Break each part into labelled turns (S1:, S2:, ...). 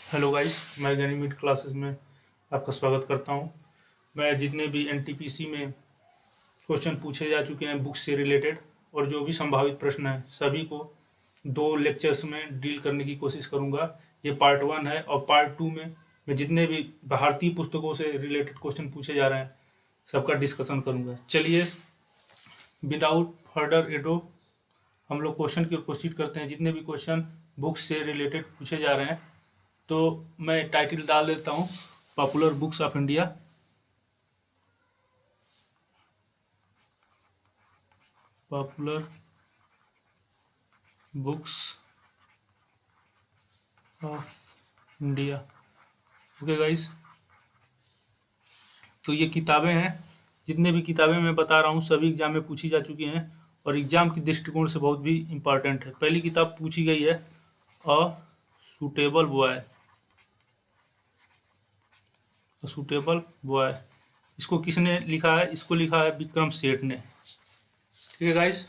S1: Hello guys, मैं गनीमीट classes में आपका स्वागत करता हूं। मैं जितने भी एनटीपीसी में क्वेश्चन पूछे जा चुके हैं बुक्स से रिलेटेड और जो भी संभावित प्रश्न हैं सभी को दो लेक्चर्स में डील करने की कोशिश करूंगा। ये पार्ट 1 है और पार्ट 2 में मैं जितने भी भारतीय पुस्तकों से रिलेटेड क्वेश्चन पूछे जा रहे हैं सबका डिस्कशन करूंगा। चलिए विदाउट फर्दर एडो हम लोग क्वेश्चन की ओर प्रोसीड करते हैं। जितने भी क्वेश्चन बुक्स से रिलेटेड पूछे जा रहे हैं तो मैं टाइटल डाल देता हूँ, popular books of India. Popular books of India. Okay guys, तो ये किताबें हैं। जितने भी किताबें मैं बता रहा हूँ सभी एग्जाम में पूछी जा चुकी हैं और एग्जाम के दृष्टिकोण से बहुत भी इम्पॉर्टेंट है। पहली किताब पूछी गई है a suitable boy. Suitable boy, इसको किसने लिखा है? इसको लिखा है विक्रम सेठ ने। ठीक है guys,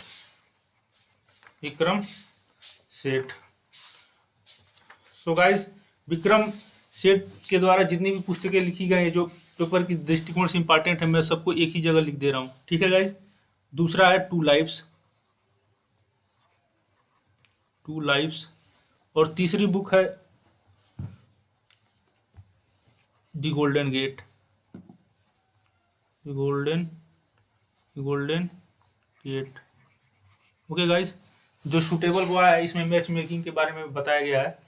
S1: Vikram Seth. So guys, Vikram Seth के द्वारा जितनी भी पुस्तकें लिखी गई हैं जो पेपर की दृष्टिकोण से इंपॉर्टेंट है, मैं सबको एक ही जगह लिख दे रहा हूँ। ठीक है गाइस, दूसरा है टू लाइफ्स। To lives. और तीसरी बुक है the golden gate. Golden golden gate. Okay guys, जो सूटेबल बॉय है इसमें मैच मेकिंग के बारे में बताया गया है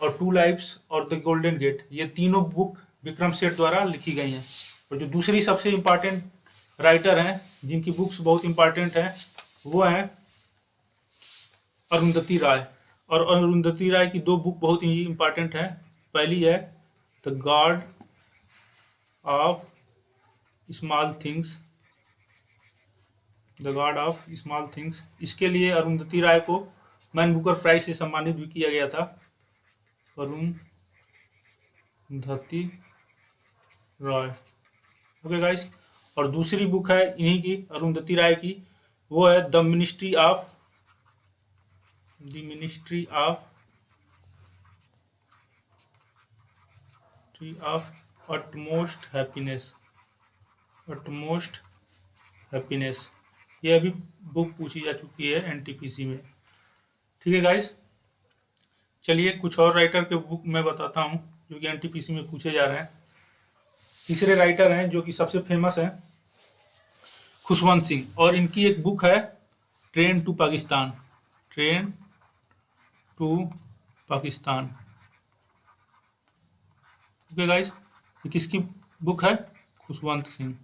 S1: और टू लाइफ्स और द गोल्डन गेट ये तीनों बुक विक्रम सेठ द्वारा लिखी गई हैं। और जो दूसरी सबसे इम्पॉर्टेंट राइटर हैं जिनकी बुक्स बहुत इम्पॉर्टेंट हैं वो हैं अरुंधति राय। और अरुंधति राय की दो बुक बहुत ही इम्पॉर्टेंट हैं। पहली है the God of small things. The God of small things, इसके लिए अरुंधति राय को मैन बुकर प्राइज से सम्मानित भी किया गया था। अरुंधति रॉय। ओके गाइस, और दूसरी बुक है इन्हीं की, अरुंधति राय की, वो है the ministry of utmost happiness. Utmost happiness, ये अभी बुक पूछी जा चुकी है एनटीपीसी में। ठीक है गाइस, चलिए कुछ और राइटर के बुक मैं बताता हूँ जो कि एनटीपीसी में पूछे जा रहे हैं। तीसरे राइटर हैं जो कि सबसे फेमस हैं खुशवंत सिंह, और इनकी एक बुक है train to Pakistan. Train to Pakistan. Okay guys, ये किसकी बुक है? खुशवंत सिंह।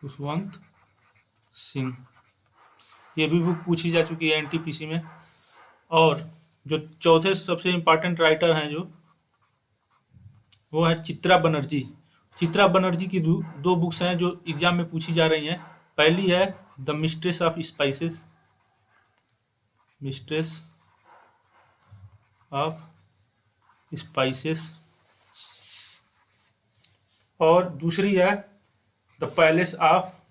S1: खुशवंत सिंह, ये भी बुक पूछी जा चुकी है एनटीपीसी में। और जो चौथे सबसे इम्पोर्टेंट राइटर हैं जो वो है चित्रा बनर्जी। चित्रा बनर्जी की दो बुक्स हैं जो एग्जाम में पूछी जा रही हैं। पहली है the mistress of spices. Mistress of spices. और दूसरी है the palace of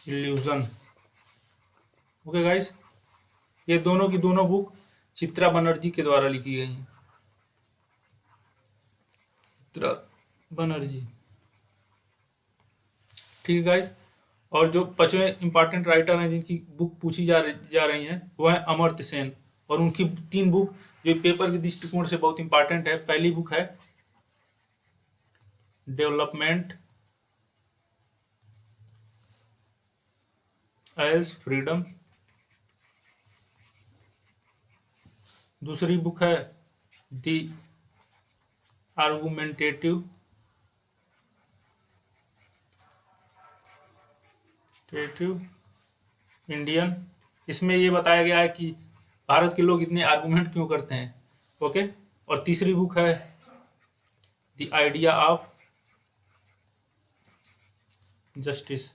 S1: illusion. Okay guys, ये दोनों की दोनों बुक चित्रा बनर्जी के द्वारा लिखी गई हैं। चित्रा बनर्जी। ठीक है गाइस, और जो पांचवें इंपॉर्टेंट राइटर हैं जिनकी बुक पूछी जा रही हैं वो है अमर्त्य सेन। और उनकी तीन बुक जो पेपर के दृष्टिकोण से बहुत इंपॉर्टेंट है। पहली बुक है डेवलपमेंट एज फ्रीडम। दूसरी बुक है द आर्गुमेंटेटिव इंडियन। इसमें ये बताया गया है कि भारत के लोग इतने आर्गुमेंट क्यों करते हैं। ओके, और तीसरी बुक है the idea of justice.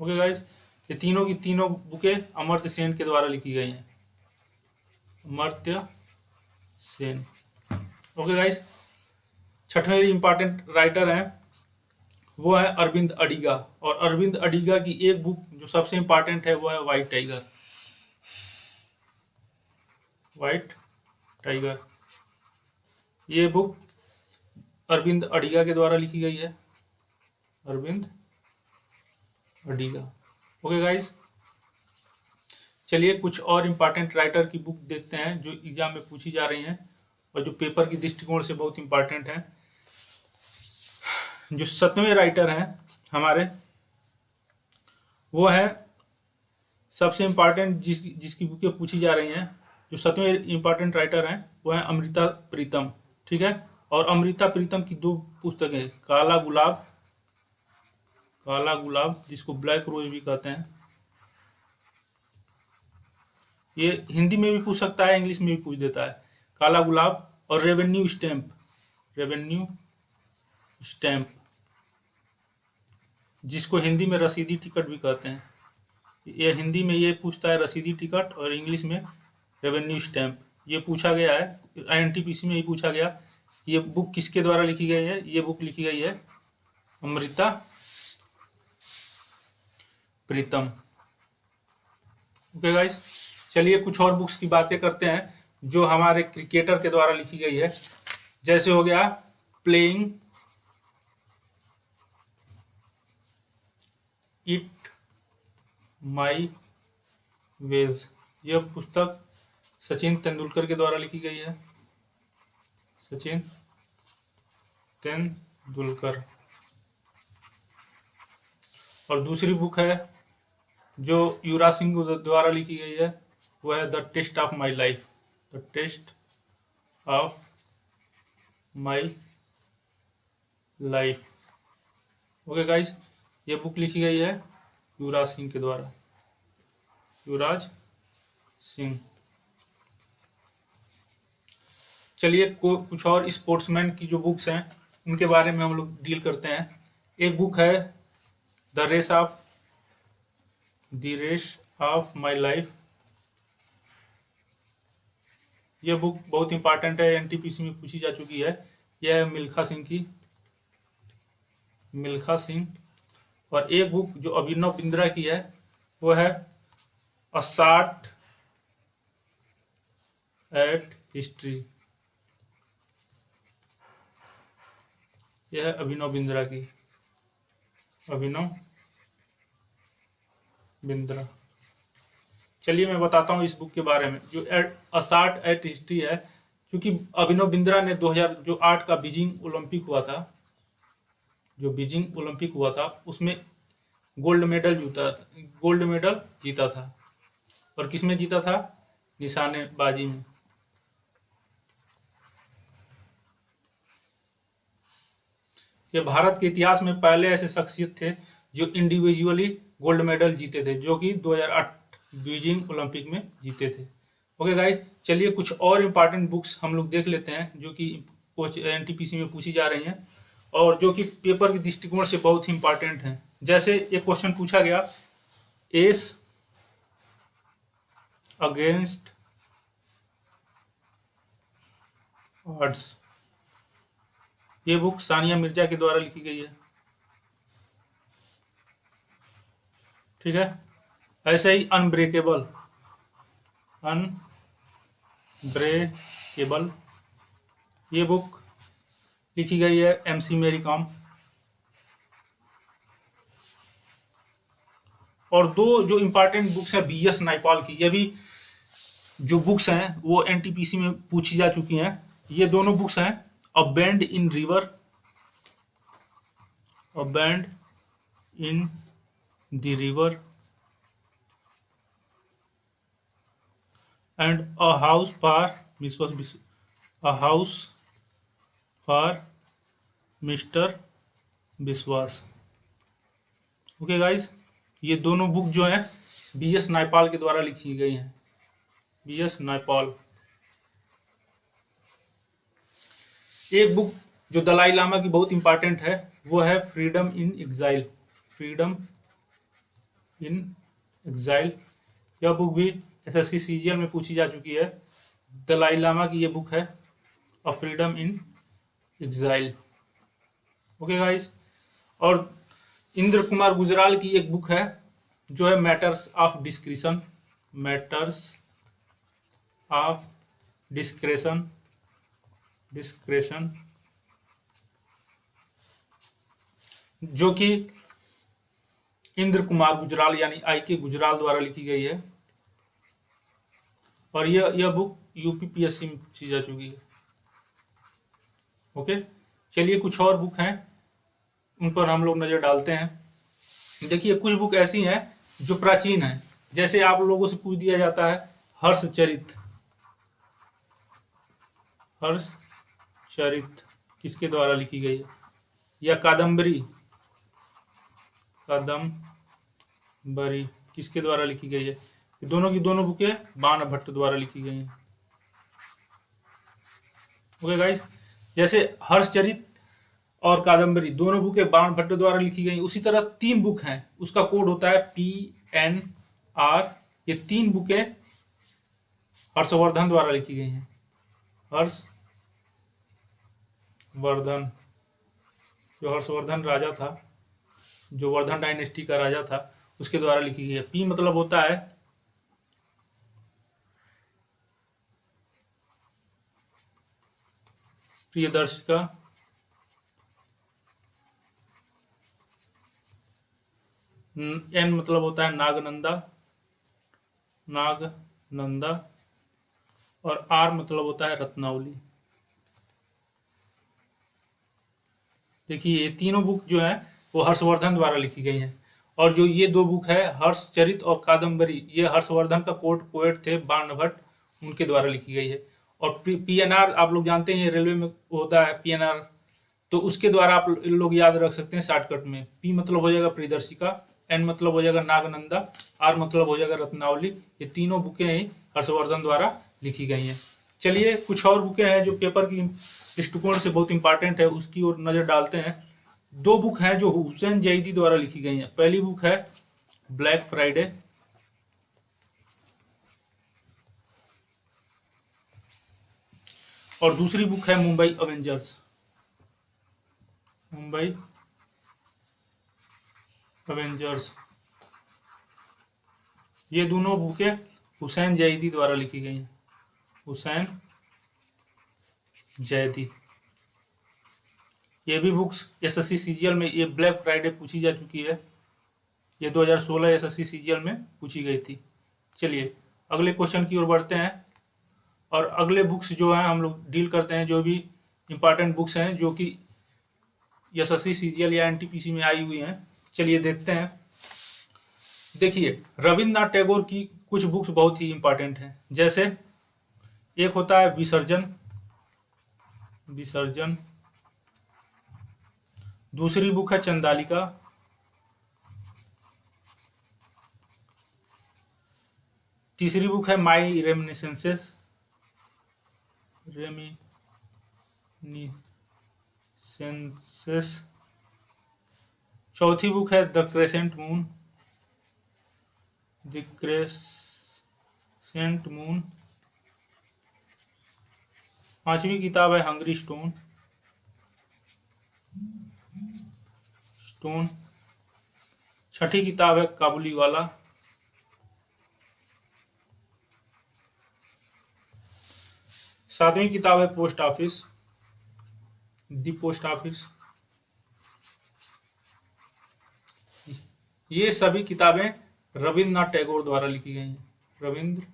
S1: Okay guys, ये तीनों की तीनों बुकें अमर्त्य सेन के द्वारा लिखी गई हैं। अमर्त्य सेन। ओके गाइस, छठवें इंपॉर्टेंट राइटर हैं वो है अरविंद अडिगा। और अरविंद अडिगा की एक बुक जो सबसे इंपॉर्टेंट है वो है व्हाइट टाइगर। व्हाइट टाइगर, ये बुक अरविंद अडिगा के द्वारा लिखी गई है। अरविंद अडिगा। ओके गाइस, चलिए कुछ और इम्पॉर्टेंट राइटर की बुक देखते हैं जो एग्जाम में पूछी जा रही हैं और जो पेपर की दृष्टिकोण से बहुत इम्पॉर्टेंट है। जो 7वें राइटर हैं हमारे, वो है सबसे इम्पॉर्टेंट जिसकी बुकें पूछी जा रही हैं। जो 7वें इम्पॉर्टेंट राइटर हैं वो है अमृता प्रीतम। ठीक है, और अमृता प्रीतम की 2 पुस्तकें, काला गुलाब जिसको ब्लैक रोज भी कहते हैं, ये हिंदी में भी पूछ सकता है, इंग्लिश में भी पूछ देता है। काला गुलाब और रेवेन्यू स्टैम्प जिसको हिंदी में रसीदी टिकट भी कहते हैं। ये हिंदी में ये पूछता है रसीदी टिकट और इंग्लिश में रेवेन्यू स्टैम्प। ये पूछा गया है, एनटीपीसी में ही पूछा गया। ये बुक किसके द्वारा लिखी गई है? ये बुक लिखी गई है अमृता प्रीतम। ओके गाइस, चलिए कुछ और बुक्स की बातें करते हैं जो हमारे क्रिकेटर के द्वारा लिखी गई है। जैसे हो गया प्लेइंग इट माई वेज। यह पुस्तक सचिन तेंदुलकर के द्वारा लिखी गई है। सचिन तेंदुलकर। और दूसरी बुक है जो युवराज सिंह द्वारा लिखी गई है, वो है the test of my life. The test of my life. Okay guys, ये बुक लिखी गई है युवराज सिंह के द्वारा। युवराज सिंह। चलिए कुछ और स्पोर्ट्समैन की जो बुक्स हैं उनके बारे में हम लोग डील करते हैं। एक बुक है the race of my life. यह बुक बहुत इंपॉर्टेंट है, एनटीपीसी में पूछी जा चुकी है। यह है मिल्खा सिंह। और एक बुक जो अभिनव बिंद्रा की है वो है अ शॉट एट हिस्ट्री। यह है अभिनव बिंद्रा की। अभिनव बिंद्रा। चलिए मैं बताता हूँ इस बुक के बारे में। जो अ शॉट एट हिस्ट्री है, क्योंकि अभिनव बिंद्रा ने 2008 का बीजिंग ओलंपिक हुआ था उसमें गोल्ड मेडल जीता था। और किसमें जीता था? निशानेबाजी में। ये भारत के इतिहास में पहले ऐसे शख्सियत थे जो इंडिविजुअली गोल्ड मेडल जीते थे, जो कि 2008 बीजिंग ओलंपिक में जीते थे। ओके गाइस, चलिए कुछ और इम्पॉर्टेंट बुक्स हम लोग देख लेते हैं जो कि एनटीपीसी में पूछी जा रही हैं और जो कि पेपर के दृष्टिकोण से बहुत ही इंपॉर्टेंट हैं। जैसे एक क्वेश्चन पूछा गया, एस अगेंस्ट ऑड्स। ये बुक सानिया मिर्जा के द्वारा लिखी गई है। ठीक है, ऐसे ही अनब्रेकेबल ये बुक लिखी गई है एमसी मेरी कॉम। और 2 जो इंपॉर्टेंट बुक्स हैं बीएस नायपॉल की, ये भी जो बुक्स हैं वो एनटीपीसी में पूछी जा चुकी हैं। ये दोनों बुक्स हैं a band in the river and a house for mister विश्वास। ओके गाइस, ये दोनों बुक जो हैं बीएस नायपॉल के द्वारा लिखी गई हैं। बीएस नायपॉल। एक बुक जो दलाई लामा की बहुत इंपॉर्टेंट है वो है फ्रीडम इन एग्जाइल। यह बुक भी एसएससी सीजीएल में पूछी जा चुकी है। दलाई लामा की ये बुक है a freedom in exile. Okay guys, और इंद्र कुमार गुजराल की एक बुक है जो है matters of discretion, matters of discretion, discretion, जो कि इंद्र कुमार गुजराल यानी आई के गुजराल द्वारा लिखी गई है। और यह बुक यूपीपीएससी में पूछी जा चुकी है। ओके, चलिए कुछ और बुक हैं उन पर हम लोग नजर डालते हैं। देखिए कुछ बुक ऐसी हैं जो प्राचीन हैं, जैसे आप लोगों से पूछ दिया जाता है हर्षचरित, हर्षचरित किसके द्वारा लिखी गई है, या कादम्बरी, कादम्बरी किसके द्वारा लिखी गई है। दोनों की दोनों बुकें बाण भट्ट द्वारा लिखी गई हैं। ओके गाइस, जैसे हर्षचरित और कादम्बरी दोनों बुकें बाण भट्ट द्वारा लिखी गई, उसी तरह 3 बुक हैं, उसका कोड होता है PNR। ये 3 बुकें हर्षवर्धन द्वारा लिखी गई हैं। हर्षवर्धन, जो हर्षवर्धन राजा था, जो वर्धन डायनेस्टी का राजा था, उसके द्वारा लिखी गई है। P मतलब होता है प्रियदर्शिका, N मतलब होता है नागनंदा, नागनंदा, और R मतलब होता है रत्नावली। देखिए ये तीनों बुक जो है वो हर्षवर्धन द्वारा लिखी गई हैं। और जो ये 2 बुक है हर्षचरित और कादम्बरी, ये हर्षवर्धन का पोएट थे बाणभट्ट, उनके द्वारा लिखी गई है। और PNR आप लोग जानते हैं, रेलवे में होता है PNR, तो उसके द्वारा आप लोग याद रख सकते हैं शॉर्टकट में। P मतलब हो जाएगा प्रियदर्शिका, N मतलब हो जाएगा नागनंदा, R मतलब हो जाएगा रत्नावली। ये तीनों बुकें ही हर्षवर्धन द्वारा लिखी गई हैं। चलिए कुछ और बुकें हैं जो पेपर की दृष्टिकोण से बहुत इंपॉर्टेंट है, उसकी ओर नजर डालते हैं। 2 बुक हैं जो हुसैन जैदी द्वारा लिखी गई हैं। पहली बुक है ब्लैक फ्राइडे, और दूसरी बुक है मुंबई अवेंजर्स, मुंबई अवेंजर्स। ये दोनों बुकें हुसैन जैदी द्वारा लिखी गई हैं, हुसैन जैदी। ये भी बुक्स SSC CGL में, ये ब्लैक फ्राइडे पूछी जा चुकी है, ये 2016 SSC CGL में पूछी गई थी। चलिए अगले क्वेश्चन की ओर बढ़ते हैं, और अगले बुक्स जो हैं हम लोग डील करते हैं, जो भी इंपॉर्टेंट बुक्स हैं जो कि SSC CGL या NTPC में आई हुई हैं। चलिए देखते हैं। देखिए रविन्द्रनाथ टैगोर की कुछ बुक्स बहुत ही इंपॉर्टेंट हैं, जैसे एक होता है विसर्जन, विसर्जन। दूसरी बुक है चंदालिका, तीसरी बुक है माई रेमिनिसेंसेस, रेमिनिसेंसेस। चौथी बुक है the crescent moon, the crescent moon. पांचवी किताब है हंग्री स्टोन, स्टोन। छठी किताब है काबुली वाला। सातवीं किताब है post office, the post office. ये सभी किताबें रविन्द्रनाथ टैगोर द्वारा लिखी गई हैं, रविन्द्रनाथ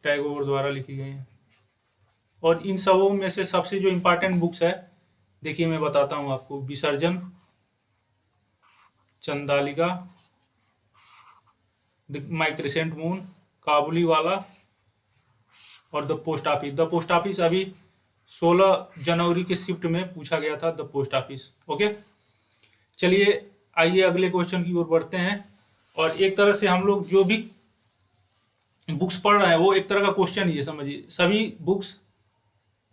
S1: टैगोर द्वारा लिखी गई हैं। और इन सबों में से सबसे जो इंपॉर्टेंट बुक्स है, देखिए मैं बताता हूं आपको। विसर्जन, चंदालिका, माई क्रेसेंट मून, काबुली वाला, और the post office. The post office अभी 16 जनवरी के शिफ्ट में पूछा गया था, द पोस्ट ऑफिस। ओके, चलिए आइए अगले क्वेश्चन की ओर बढ़ते हैं। और एक तरह से हम लोग जो भी बुक्स पढ़ रहे हैं वो एक तरह का क्वेश्चन ही है, समझिए। सभी बुक्स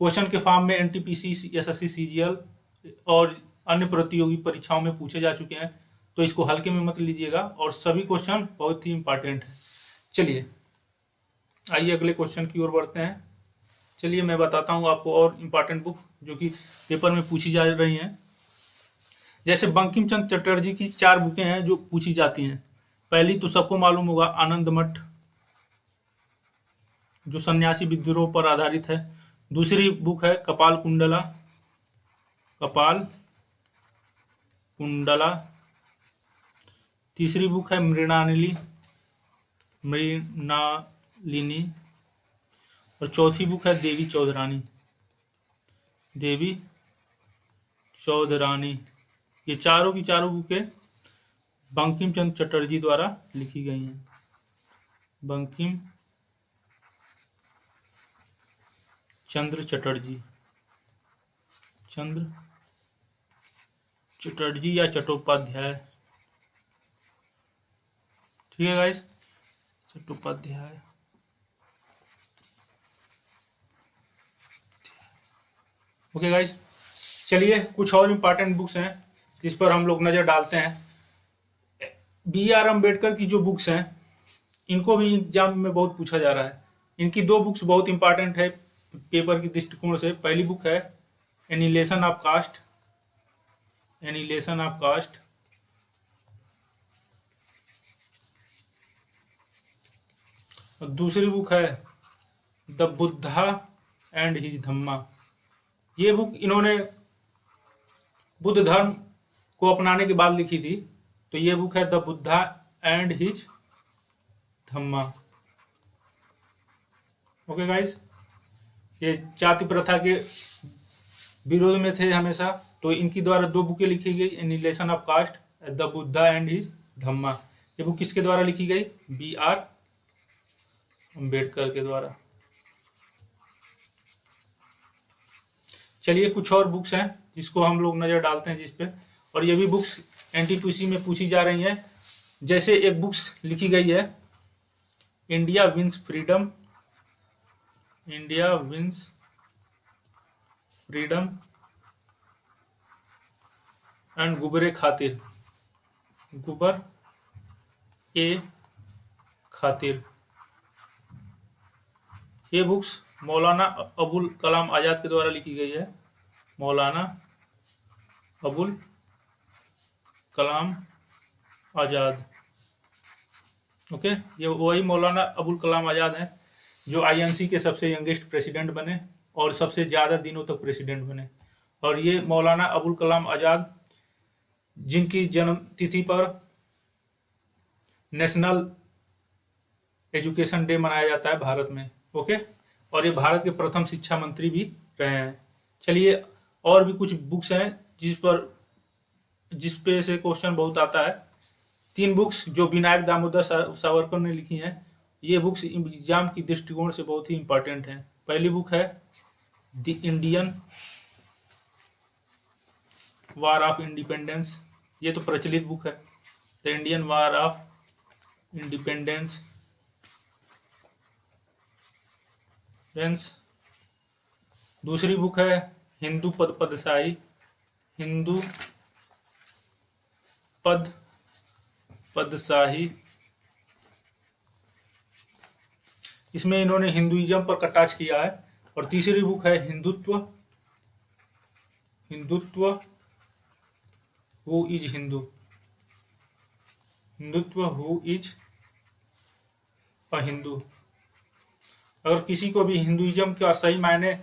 S1: क्वेश्चन के फॉर्म में NTPC, SSC CGL और अन्य प्रतियोगी परीक्षाओं में पूछे जा चुके हैं, तो इसको हल्के में मत लीजिएगा, और सभी क्वेश्चन बहुत ही इंपॉर्टेंट है। चलिए आइए अगले क्वेश्चन की ओर बढ़ते हैं। चलिए मैं बताता हूँ आपको और इम्पोर्टेंट बुक जो कि पेपर में पूछी जा रही हैं। जैसे बंकिम चंद्र चटर्जी की 4 बुकें हैं जो पूछी जाती हैं। पहली तो सबको मालूम होगा, आनंद मठ, जो सन्यासी विद्रोह पर आधारित है। दूसरी बुक है कपाल कुंडला, कपाल कुंडला। तीसरी बुक है मृणालिनी, मृणालिनी। और चौथी बुक है देवी चौधरानी, देवी चौधरानी। ये चारों की चारों बुकें बंकिम चंद्र चटर्जी द्वारा लिखी गई हैं। बंकिम चंद्र चटर्जी, चंद्र चटर्जी या चट्टोपाध्याय, ठीक है गाइस, चट्टोपाध्याय। ओके गाइस, चलिए कुछ और इम्पोर्टेंट बुक्स हैं जिस पर हम लोग नज़र डालते हैं। बी.आर. अम्बेडकर की जो बुक्स हैं इनको भी एग्जाम में बहुत पूछा जा रहा है। इनकी 2 बुक्स बहुत इंपॉर्टेंट है पेपर की दृष्टिकोण से। पहली बुक है annihilation of caste, annihilation of caste. और दूसरी बुक है the Buddha and his Dhamma. ये बुक इन्होंने बुद्ध धर्म को अपनाने के बाद लिखी थी। तो ये बुक है the Buddha and his Dhamma. Okay guys, ये जाति प्रथा के विरोध में थे हमेशा। तो इनकी द्वारा 2 बुकें लिखी गई, annihilation of caste, the Buddha and his Dhamma. ये बुक किसके द्वारा लिखी गई? बी.आर. अम्बेडकर के द्वारा। चलिए कुछ और बुक्स हैं जिसको हम लोग नज़र डालते हैं जिस पे, और ये भी बुक्स एनटीपीसी में पूछी जा रही हैं। जैसे एक बुक्स लिखी गई है India wins freedom, India wins freedom and Ghubar-e Khatir, Ghubar ए खातिर। ये बुक्स मौलाना अबुल कलाम आज़ाद के द्वारा लिखी गई है। मौलाना अबुल कलाम आज़ाद। ओके, ये वही मौलाना अबुल कलाम आज़ाद हैं जो आईएनसी के सबसे यंगेस्ट प्रेसिडेंट बने और सबसे ज़्यादा दिनों तक प्रेसिडेंट बने। और ये मौलाना अबुल कलाम आज़ाद जिनकी जन्म तिथि पर नेशनल एजुकेशन डे मनाया जाता है भारत में। ओके, और ये भारत के प्रथम शिक्षा मंत्री भी रहे हैं। चलिए और भी कुछ बुक्स हैं जिस पे से क्वेश्चन बहुत आता है। 3 बुक्स जो विनायक दामोदर सावरकर ने लिखी हैं, ये बुक्स एग्जाम की दृष्टिकोण से बहुत ही इंपॉर्टेंट हैं। पहली बुक है the Indian war of independence. ये तो प्रचलित बुक है, the Indian war of independence. दूसरी बुक है हिंदू पद पदशाही, हिंदू पद पदशाही। इसमें इन्होंने हिंदुइज्म पर कटाक्ष किया है। और तीसरी बुक है Hindutva, Hindutva who is Hindu, Hindutva who is a Hindu. अगर किसी को भी हिंदुइज्म का सही मायने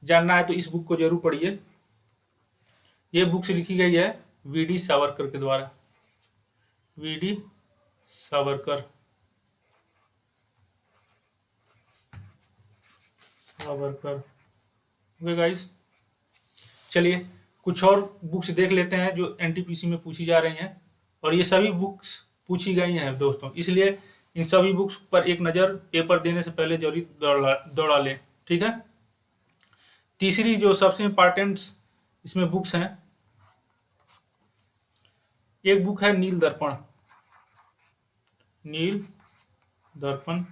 S1: जानना है तो इस बुक को जरूर पढ़िए। ये बुक्स लिखी गई है वी.डी. सावरकर के द्वारा, VD. Savarkar, Savarkar. Okay guys, चलिए कुछ और बुक्स देख लेते हैं जो एनटीपीसी में पूछी जा रही हैं। और ये सभी बुक्स पूछी गई हैं दोस्तों, इसलिए इन सभी बुक्स पर एक नज़र पेपर देने से पहले जरूर दौड़ा लें, ठीक है। तीसरी जो सबसे इम्पोर्टेंट इसमें बुक्स हैं, एक बुक है नील दर्पण, नील दर्पण।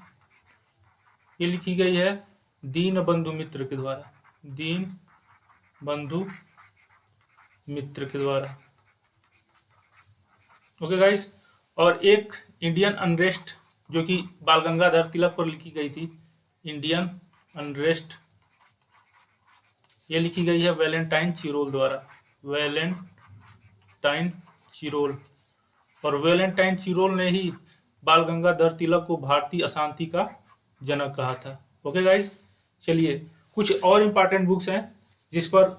S1: ये लिखी गई है दीन बंधु मित्र के द्वारा, दीन बंधु मित्र के द्वारा। ओके गाइस, और एक इंडियन अनरेस्ट जो कि बाल गंगाधर तिलक पर लिखी गई थी, इंडियन अनरेस्ट ये लिखी गई है वैलेंटाइन चिरोल द्वारा, वैलेंटाइन चिरोल। और वैलेंटाइन चिरोल ने ही बाल गंगाधर तिलक को भारतीय अशांति का जनक कहा था। ओके गाइस, चलिए कुछ और इम्पॉर्टेंट बुक्स हैं जिस पर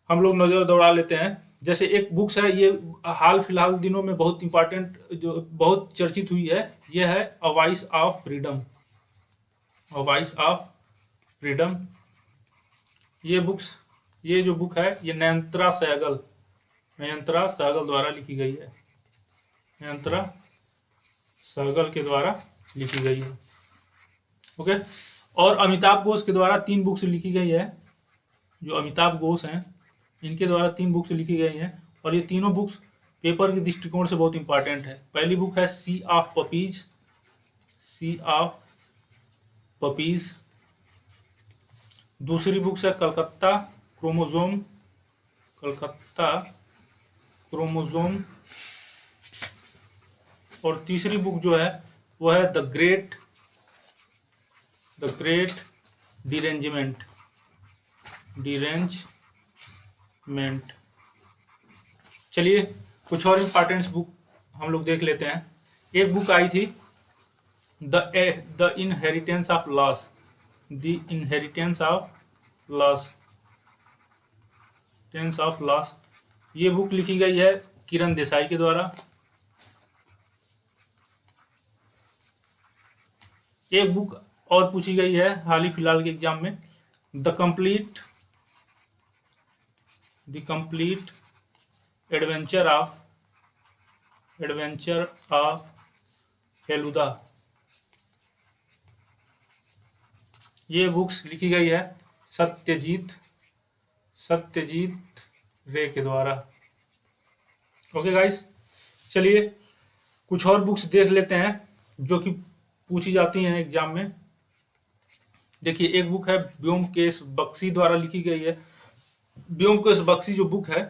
S1: हम लोग नजर दौड़ा लेते हैं। जैसे एक बुक्स है, ये हाल फिलहाल दिनों में बहुत इंपॉर्टेंट, जो बहुत चर्चित हुई है, ये है a voice of freedom, a voice of freedom. ये जो बुक है, ये नयनतारा सहगल द्वारा लिखी गई है, नयनतारा सहगल के द्वारा लिखी गई है। ओके, और अमिताभ घोष के द्वारा 3 बुक्स लिखी गई है। जो अमिताभ घोष हैं, इनके द्वारा 3 बुक्स लिखी गई हैं, और ये तीनों बुक्स पेपर के दृष्टिकोण से बहुत इंपॉर्टेंट है। पहली बुक है sea of poppies, sea of poppies. दूसरी बुक है कलकत्ता क्रोमोजोम, कलकत्ता क्रोमोजोम। और तीसरी बुक जो है वो है द ग्रेट डिरेंजमेंट, चलिए कुछ और इम्पॉर्टेंट बुक हम लोग देख लेते हैं। एक बुक आई थी the inheritance of loss, the inheritance of loss. ये बुक लिखी गई है किरण देसाई के द्वारा। एक बुक और पूछी गई है हाल ही फिलहाल के एग्जाम में, the complete adventure of Feluda. ये बुक्स लिखी गई है सत्यजीत रे के द्वारा। ओके गाइस, चलिए कुछ और बुक्स देख लेते हैं जो कि पूछी जाती हैं एग्जाम में। देखिए, एक बुक है ब्योमकेश बख्शी द्वारा लिखी गई है। ब्योमकेश बख्शी जो बुक है,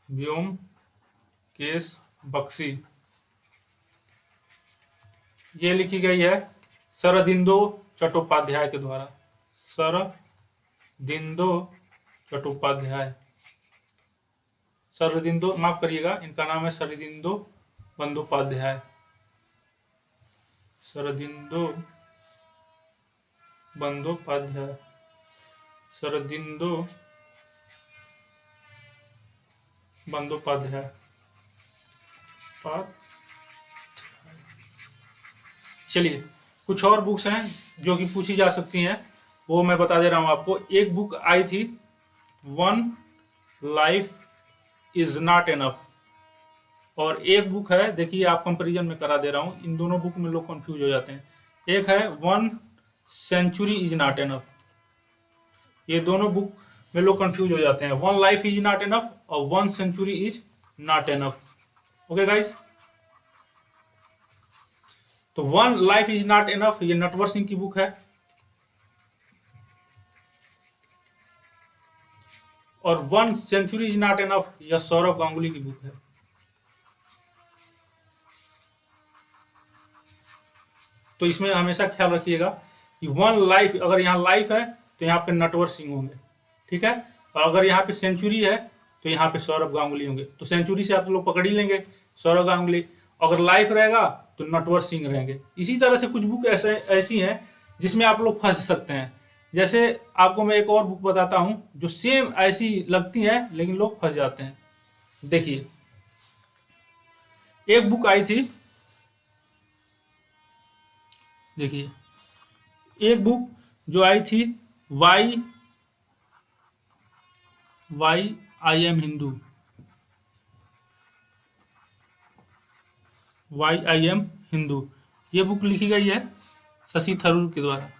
S1: ब्योमकेश बख्शी, ये लिखी गई है शरदिंदो चट्टोपाध्याय के द्वारा, शरदिंदो, माफ करिएगा, इनका नाम है शरदिंदो बंदोपाध्याय, शरदिंदो बंदोपाध्याय। चलिए कुछ और बुक्स हैं जो कि पूछी जा सकती हैं, वो मैं बता दे रहा हूं आपको। एक बुक आई थी one life is not enough, और एक बुक है, देखिए आप कंपैरिजन में करा दे रहा हूं, इन दोनों बुक में लोग कंफ्यूज हो जाते हैं। एक है one century is not enough, ये दोनों बुक में लोग कंफ्यूज हो जाते हैं। One life is not enough और one century is not enough. Okay guys, तो one life is not enough ये नटवर सिंह की बुक है, और one century is not enough यह सौरभ गांगुली की बुक है। तो इसमें हमेशा ख्याल रखिएगा कि वन लाइफ, अगर यहाँ लाइफ है तो यहाँ पे नटवर सिंह होंगे, ठीक है, और अगर यहाँ पे सेंचुरी है तो यहाँ पे सौरभ गांगुली होंगे। तो सेंचुरी से आप लोग पकड़ ही लेंगे सौरभ गांगुली, अगर लाइफ रहेगा तो नटवर सिंह रहेंगे। इसी तरह से कुछ बुक ऐसी हैं जिसमें आप लोग फंस सकते हैं। जैसे आपको मैं एक और बुक बताता हूं जो सेम ऐसी लगती है लेकिन लोग फंस जाते हैं। देखिए, एक बुक आई थी, देखिए एक बुक जो आई थी why I am Hindu, why I am Hindu, ये बुक लिखी गई है शशि थरूर के द्वारा,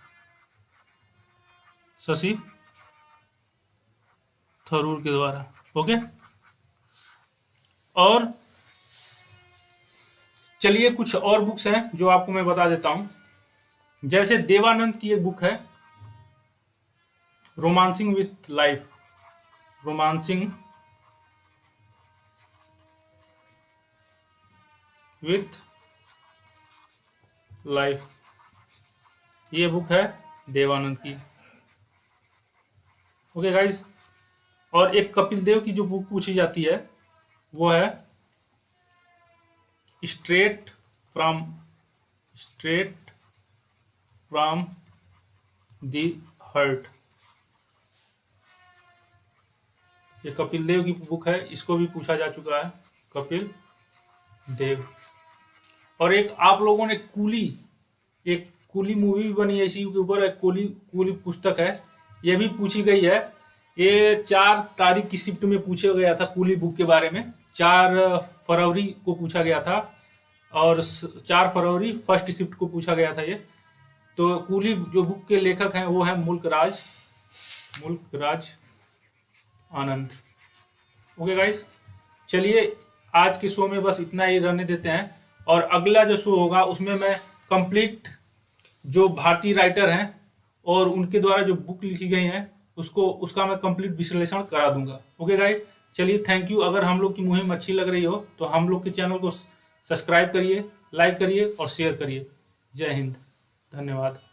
S1: शशि थरूर के द्वारा। ओके, और चलिए कुछ और बुक्स हैं जो आपको मैं बता देता हूं। जैसे देवानंद की एक बुक है romancing with life, romancing with life, ये बुक है देवानंद की। Okay guys. और एक कपिल देव की जो बुक पूछी जाती है वो है स्ट्रेट फ्रॉम दी हर्ट। ये कपिल देव की बुक है, इसको भी पूछा जा चुका है, कपिल देव। और एक आप लोगों ने एक कूली मूवी भी बनी है इसी के ऊपर, एक कूली पुस्तक है, ये भी पूछी गई है। ये 4 तारीख की शिफ्ट में पूछा गया था कूली बुक के बारे में। 4 फरवरी को पूछा गया था और 4 फरवरी फर्स्ट शिफ्ट को पूछा गया था ये। तो कूली जो बुक के लेखक हैं वो है मुल्क राज आनंद। ओके गाइस, चलिए आज के शो में बस इतना ही रहने देते हैं, और अगला जो शो होगा उसमें मैं कंप्लीट जो भारतीय राइटर हैं और उनके द्वारा जो बुक लिखी गई हैं उसका मैं कंप्लीट विश्लेषण करा दूंगा। ओके गाइस, चलिए थैंक यू। अगर हम लोग की मुहिम अच्छी लग रही हो तो हम लोग के चैनल को सब्सक्राइब करिए, लाइक करिए और शेयर करिए। जय हिंद, धन्यवाद।